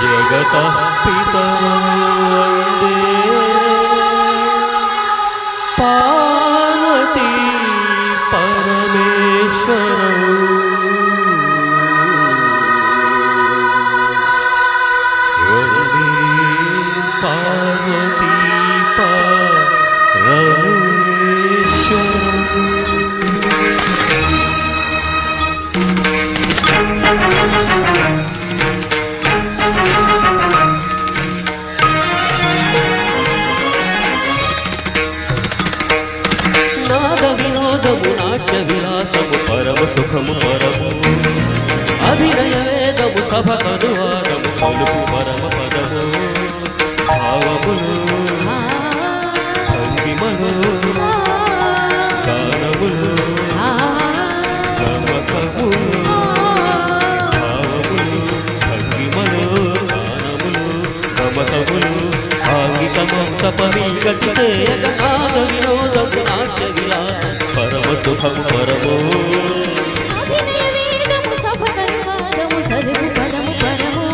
जगतः पिता वन्दे पार्वती परमेश्वरौ वन्दे पार्वती परमेश्वरौ। నాట్య విలాసము పరమ సుఖము పరము అభినయ వేదము సభకనువాదము సలుపు పరమ పదము భావములు భంగిమలు గానములు గమకములు భావములు భంగిమలు గానములు గమకములు ఆంగికమంత పమీగతి సేయగ నాద వినోదము నాట్య విలాసము పరమ సుఖము పరము అభినయ వేదము సభకనువాదము సలుపు పదము పరము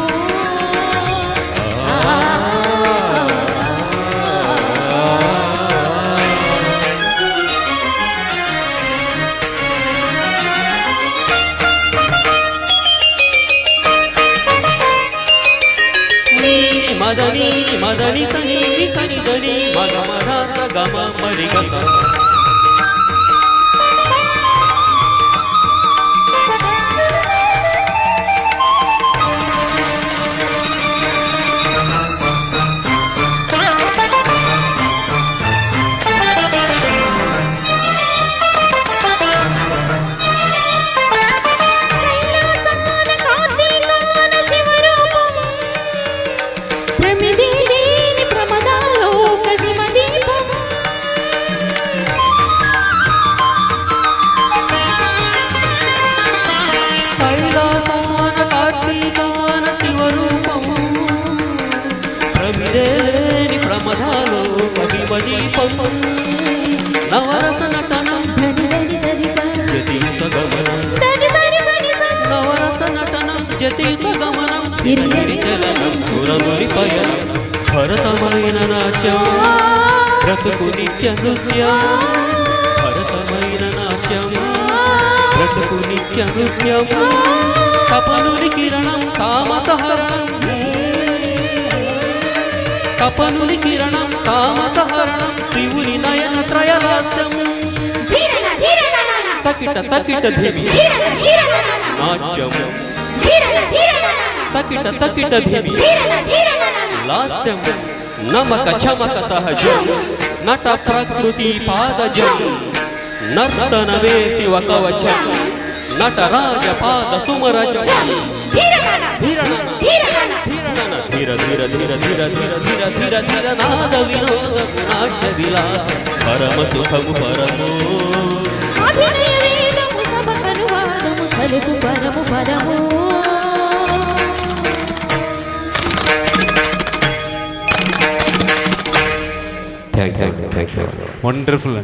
మదని మదని సని సని దని మగ మధ గమ మరి గస ప్రమదాలో పవిమదీపం నవరస నటనం జతియుత గమనం నవరస నటనం జతియుత గమనం చలనం సురముని పయనం భరతమైన నాట్యం బ్రతుకు నిత్య నృత్యం భరతమైన నాట్యం బ్రతుకు నిత్య నృత్యం తపనుని కిరణం తామసహరణం తపనుని కిరణం తామసహరణం శివుని నయన త్రయలాస్యం తకిట తకిట ధిమి నాట్యం తకిట తకిట ధిమి లాస్యం నమక చమక సహజం నట ప్రకృతి పాదజం నర్తనవే శివ కవచం నటరాజ పాద సుమరజం ధీర ధీర ధీర ధీర ధీర ధీర ధీర ధీర ధీర నాద వినోదము నాట్య విలాసం పరమ సుఖము పరము అభినయ వేదము సభకనువాదము సలుపు పరము పదము థ్యాంక్ యూ వండర్ఫుల్.